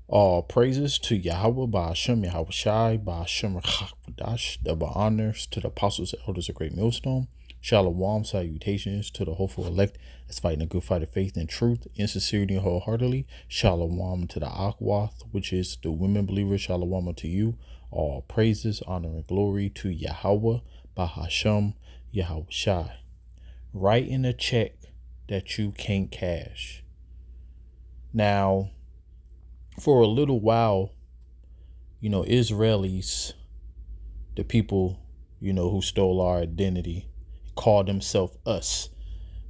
All praises to Yahweh, Ba'ashem, Yahweh Shai, Ba'ashem, Rachakadash, double honors to the apostles and elders of Great Millstone. Shalom, salutations to the hopeful elect that's fighting a good fight of faith and truth, in sincerity and wholeheartedly. Shalom to the Akwath, which is the women believers. Shalom to you. All praises, honor, and glory to Yahweh, Ba'ashem, Yahweh Shai. Write in a check that you can't cash. Now, for a little while, Israelis, the people, who stole our identity, called themselves us.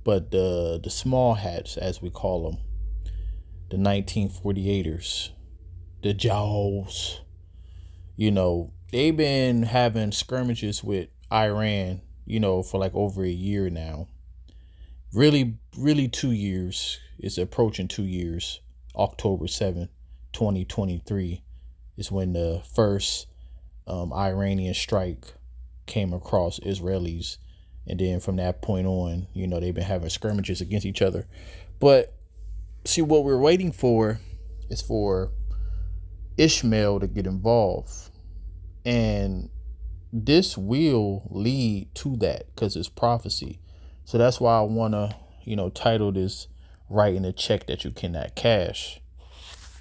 But the small hats, as we call them, the 1948ers, the Jaws, they've been having skirmishes with Iran, for like over a year now. Really 2 years. It's approaching 2 years. October 7th. 2023 is when the first Iranian strike came across Israelis. And then from that point on, they've been having skirmishes against each other. But see, what we're waiting for is for Ishmael to get involved. And this will lead to that because it's prophecy. So that's why I want to, title this Writing a Check That You Cannot Cash.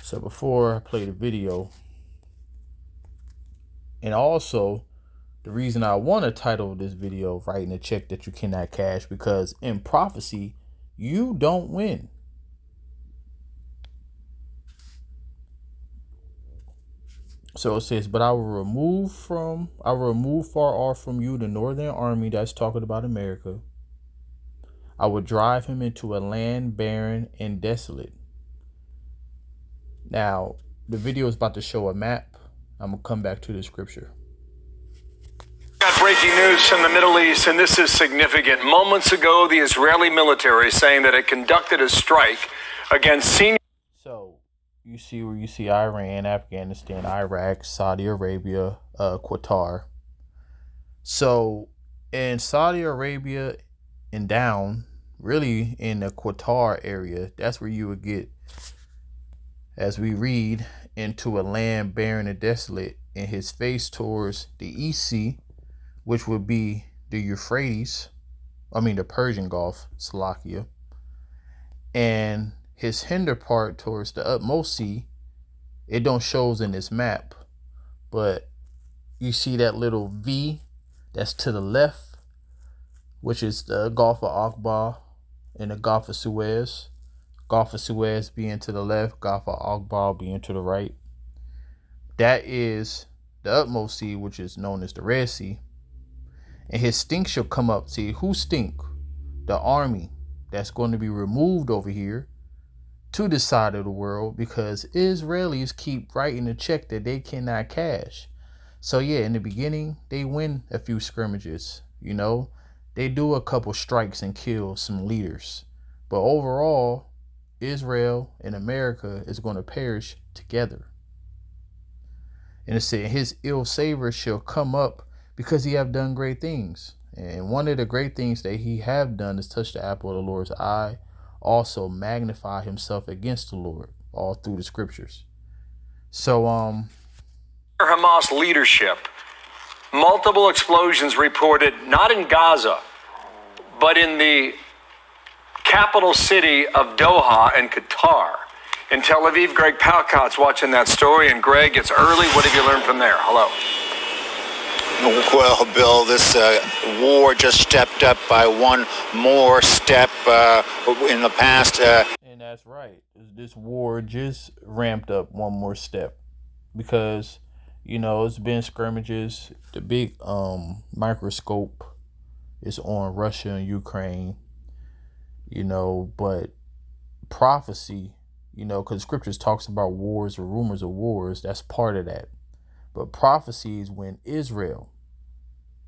So before I play the video, and also the reason I want to title this video Writing a Check That You Cannot Cash, because in prophecy, you don't win. So it says, but I will remove far off from you the northern army. That's talking about America. I will drive him into a land barren and desolate. Now, the video is about to show a map. I'm going to come back to the scripture. Got breaking news from the Middle East, and this is significant. Moments ago, the Israeli military saying that it conducted a strike against senior... So, you see Iran, Afghanistan, Iraq, Saudi Arabia, Qatar. So, in Saudi Arabia and down, really in the Qatar area, that's where you would get, as we read, into a land barren and desolate, and his face towards the East Sea, which would be the the Persian Gulf, Salakia, and his hinder part towards the utmost sea. It don't shows in this map, but you see that little V that's to the left, which is the Gulf of Aqaba and the Gulf of Suez. Gulf of Suez being to the left, Gulf of Aqaba being to the right. That is the utmost sea, which is known as the Red Sea. And his stink shall come up. See, who stink? The army that's going to be removed over here to this side of the world, because Israelis keep writing a check that they cannot cash. So yeah, in the beginning, they win a few skirmishes. They do a couple strikes and kill some leaders. But overall, Israel and America is going to perish together. And it said, his ill savor shall come up because he have done great things. And one of the great things that he have done is touch the apple of the Lord's eye, also magnify himself against the Lord, all through the scriptures. So, Hamas leadership. Multiple explosions reported, not in Gaza, but in the capital city of Doha and Qatar. In Tel Aviv, Greg Palcott's watching that story. And Greg, it's early. What have you learned from there? Hello. Well, Bill, this war just stepped up by one more step in the past. And that's right. This war just ramped up one more step because, it's been skirmishes. The big microscope is on Russia and Ukraine, but prophecy, because scriptures talks about wars or rumors of wars, that's part of that. But prophecy is when Israel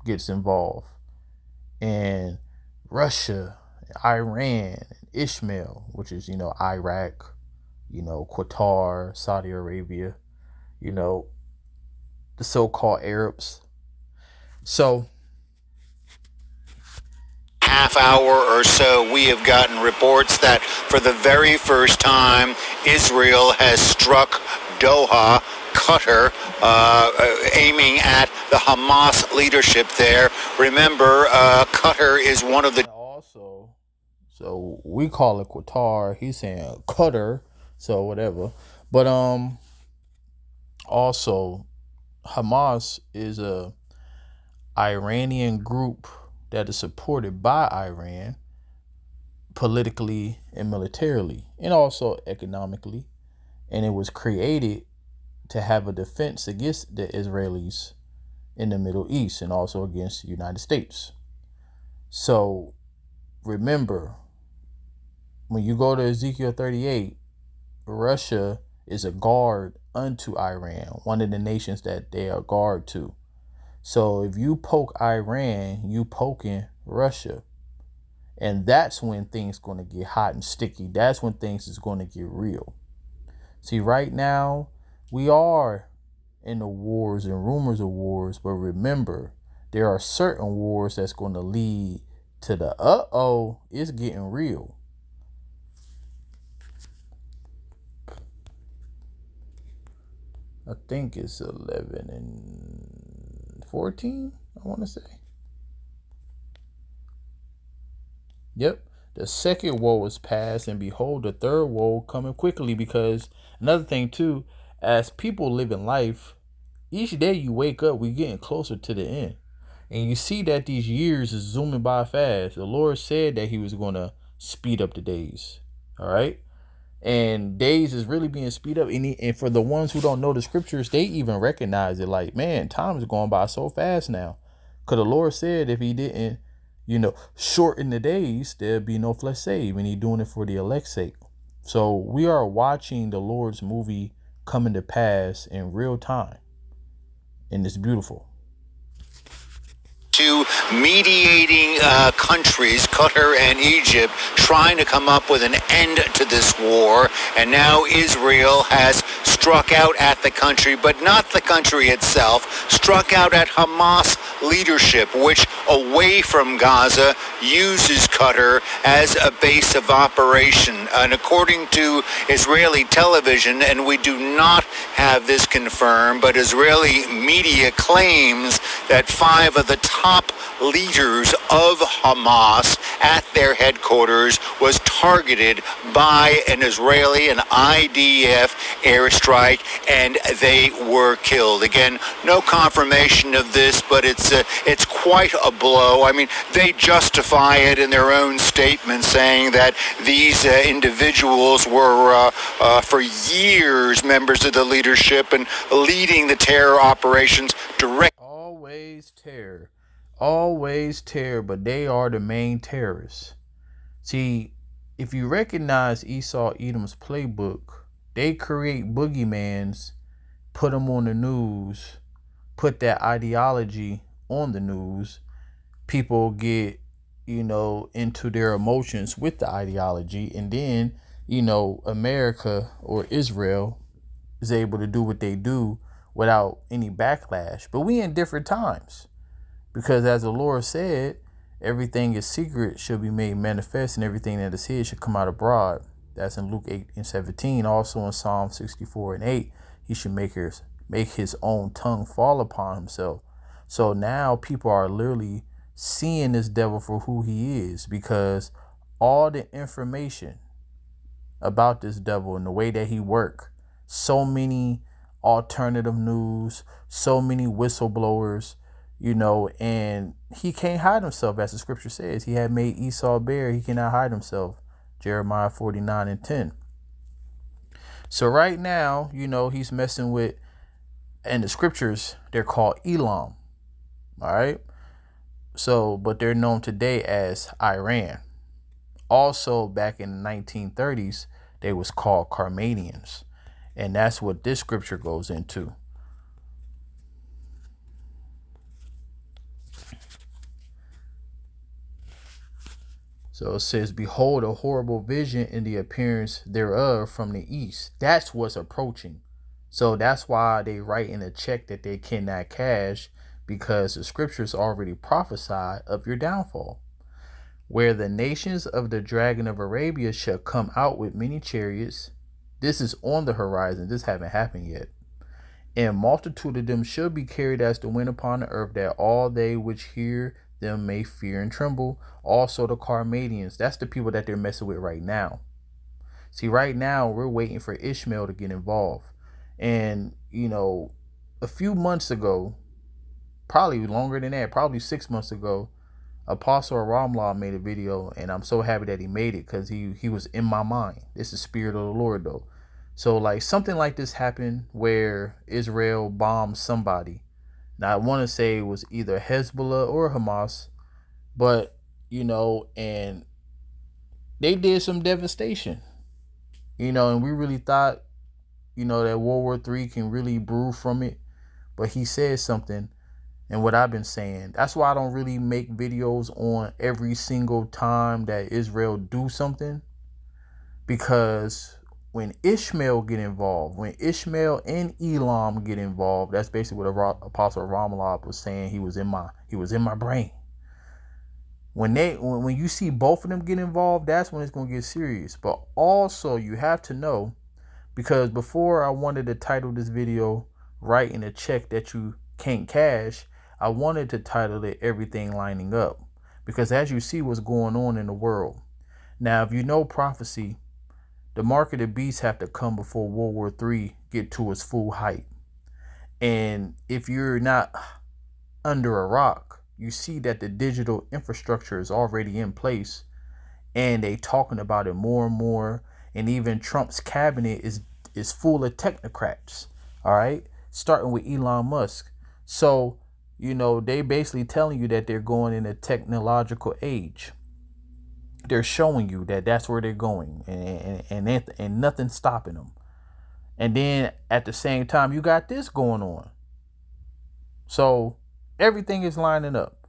gets involved, and Russia, Iran, Ishmael, which is, Iraq, Qatar, Saudi Arabia, the so-called Arabs. So half hour or so, we have gotten reports that for the very first time, Israel has struck Doha, Qatar, aiming at the Hamas leadership there. Remember, Qatar is one of the... Also, so we call it Qatar. He's saying Qatar, so whatever. But also Hamas is a Iranian group that is supported by Iran politically and militarily, and also economically, and it was created to have a defense against the Israelis in the Middle East and also against the United States. So remember, when you go to Ezekiel 38, Russia is a guard unto Iran, one of the nations that they are guard to. So if you poke Iran, you poking Russia. And that's when things going to get hot and sticky. That's when things is going to get real. See, right now, we are in the wars and rumors of wars. But remember, there are certain wars that's going to lead to the it's getting real. I think it's 11 and 14, I want to say. Yep. The second woe is past, and behold, the third woe coming quickly. Because another thing too, as people live in life, each day you wake up, we're getting closer to the end. And you see that these years is zooming by fast. The Lord said that he was going to speed up the days. All right. And days is really being speed up. And for the ones who don't know the scriptures, they even recognize it like, man, time is going by so fast now. Because the Lord said if he didn't, shorten the days, there'd be no flesh saved. And he's doing it for the elect's sake. So we are watching the Lord's movie coming to pass in real time. And it's beautiful. To mediating countries, Qatar and Egypt, trying to come up with an end to this war. And now Israel has struck out at the country, but not the country itself, struck out at Hamas leadership, which away from Gaza uses Qatar as a base of operation. And according to Israeli television, and we do not have this confirmed, but Israeli media claims that 5 of the top leaders of Hamas at their headquarters was targeted by an Israeli and IDF airstrike, and they were killed. Again, no confirmation of this, but it's quite a blow. I mean, they justify it in their own statement, saying that these individuals were for years members of the leadership and leading the terror operations direct. Always terror, but they are the main terrorists. See, if you recognize Esau Edom's playbook, they create boogeymans, put them on the news, put that ideology on the news. People get, into their emotions with the ideology. And then, America or Israel is able to do what they do without any backlash. But we in different times. Because as the Lord said, everything is secret shall be made manifest, and everything that is hid shall come out abroad. That's in Luke 8:17. Also in Psalm 64:8, he should make his own tongue fall upon himself. So now people are literally seeing this devil for who he is, because all the information about this devil and the way that he works, so many alternative news, so many whistleblowers, and he can't hide himself. As the scripture says, he had made Esau bare, he cannot hide himself. Jeremiah 49:10. So right now, he's messing with, and the scriptures, they're called Elam. All right. So, but they're known today as Iran. Also, back in the 1930s, they was called Carmanians. And that's what this scripture goes into. So it says, behold, a horrible vision in the appearance thereof from the east. That's what's approaching. So that's why they write in a check that they cannot cash, because the scriptures already prophesy of your downfall. Where the nations of the dragon of Arabia shall come out with many chariots This is on the horizon. This haven't happened yet. And multitude of them shall be carried as the wind upon the earth, that all they which hear them may fear and tremble. Also the Carmadians. That's the people that they're messing with right now. See, right now we're waiting for Ishmael to get involved. And, you know, a few months ago, probably longer than that, probably 6 months ago, Apostle Ramlah made a video, and I'm so happy that he made it because he was in my mind. It's the spirit of the Lord, though. So, like, something like this happened where Israel bombed somebody. Now, I want to say it was either Hezbollah or Hamas, but, you know, and they did some devastation, you know, and we really thought, you know, that World War III can really brew from it. But he said something. And what I've been saying, that's why I don't really make videos on every single time that Israel do something. Because when Ishmael get involved, when Ishmael and Elam get involved, that's basically what Apostle Ramlah was saying. He was in my brain. When you see both of them get involved, that's when it's going to get serious. But also you have to know, because before I wanted to title this video, writing a check that you can't cash, I wanted to title it Everything Lining Up, because as you see what's going on in the world. Now, if you know prophecy, the mark of the beast have to come before World War III get to its full height. And if you're not under a rock, you see that the digital infrastructure is already in place, and they talking about it more and more. And even Trump's cabinet is full of technocrats. All right, starting with Elon Musk. So, you know, they basically telling you that they're going in a technological age. They're showing you that that's where they're going, and nothing's stopping them. And then at the same time, you got this going on. So everything is lining up.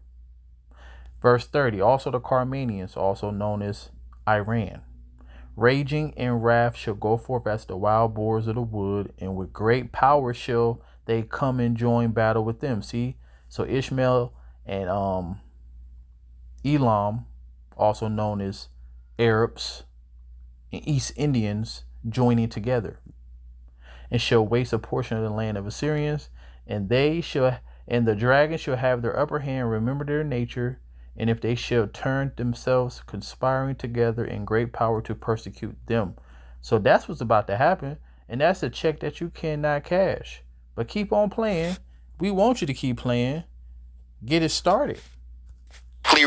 Verse 30, also the Carmanians, also known as Iran, raging in wrath, shall go forth as the wild boars of the wood, and with great power shall they come and join battle with them. See? So Ishmael and Elam, also known as Arabs and East Indians, joining together, and shall waste a portion of the land of Assyrians, and the dragon shall have their upper hand. Remember their nature, and if they shall turn themselves, conspiring together in great power to persecute them. So that's what's about to happen, and that's a check that you cannot cash. But keep on playing. We want you to keep playing. Get it started.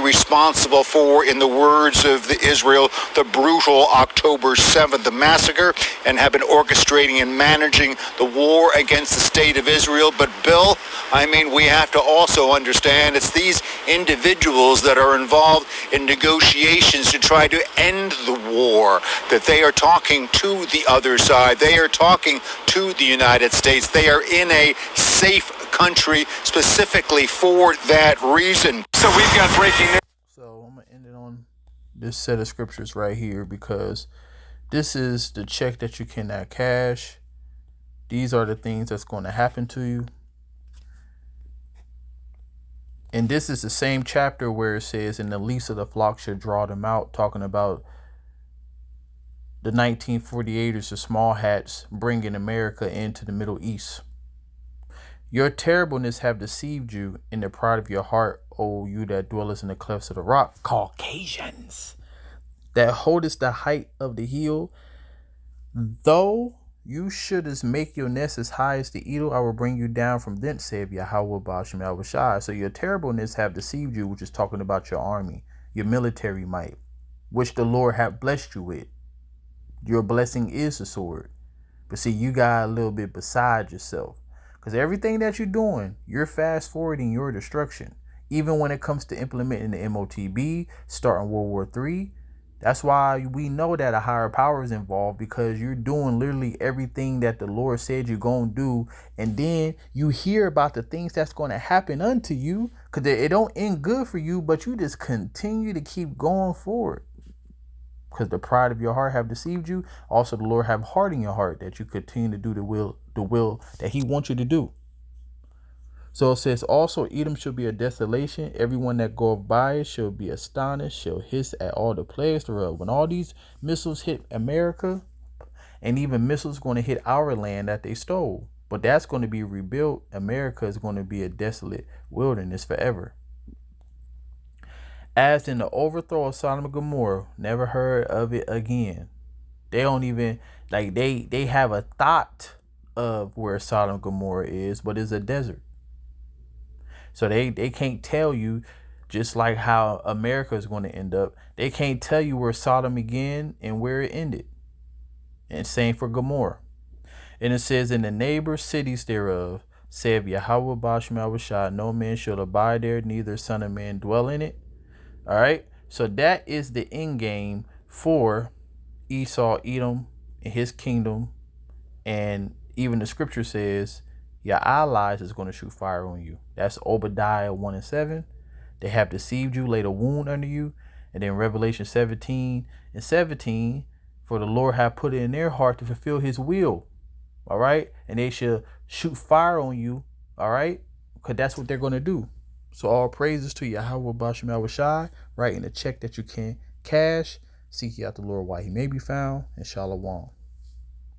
Responsible for, in the words of Israel, the brutal October 7th massacre, and have been orchestrating and managing the war against the state of Israel. But Bill, I mean, we have to also understand it's these individuals that are involved in negotiations to try to end the war, that they are talking to the other side. They are talking to the United States. They are in a safe country specifically for that reason. So we've got breaking news. So I'm going to end it on this set of scriptures right here, because this is the check that you cannot cash. These are the things that's going to happen to you. And this is the same chapter where it says, and the least of the flock should draw them out, talking about the 1948ers, the small hats, bringing America into the Middle East. Your terribleness have deceived you in the pride of your heart, O you that dwellest in the clefts of the rock, Caucasians, that holdest the height of the hill. Though you shouldest make your nest as high as the eagle, I will bring you down from thence, saith Yahweh Ba'ashem Yahushai. So your terribleness have deceived you, which is talking about your army, your military might, which the Lord hath blessed you with. Your blessing is the sword. But see, you got a little bit beside yourself. Because everything that you're doing, you're fast forwarding your destruction. Even when it comes to implementing the MOTB, starting World War III. That's why we know that a higher power is involved, because you're doing literally everything that the Lord said you're going to do. And then you hear about the things that's going to happen unto you, because it don't end good for you, but you just continue to keep going forward. Because the pride of your heart have deceived you. Also, the Lord have hardened your heart, that you continue to do the will that he wants you to do. So it says, also Edom shall be a desolation. Everyone that goeth by it shall be astonished, shall hiss at all the plagues thereof. When all these missiles hit America, And even missiles going to hit our land that they stole. But that's going to be rebuilt. America is going to be a desolate wilderness forever. As in the overthrow of Sodom and Gomorrah, never heard of it again. They don't even, like, they have a thought of where Sodom and Gomorrah is, but it's a desert. So they can't tell you, just like how America is going to end up. They can't tell you where Sodom began and where it ended. And same for Gomorrah. And it says, in the neighbor cities thereof, saith Yahweh Bashmal Rashad, no man shall abide there, neither son of man dwell in it. All right. So that is the end game for Esau, Edom, and his kingdom. And even the scripture says your allies is going to shoot fire on you. That's Obadiah 1:7. They have deceived you, laid a wound under you. And then Revelation 17:17, for the Lord hath put it in their heart to fulfill his will. All right. And they shall shoot fire on you. All right. Because that's what they're going to do. So all praises to Yahweh Bashmal Rashai. Writing a check that you can cash. Seek ye out the Lord while he may be found. And Shalom.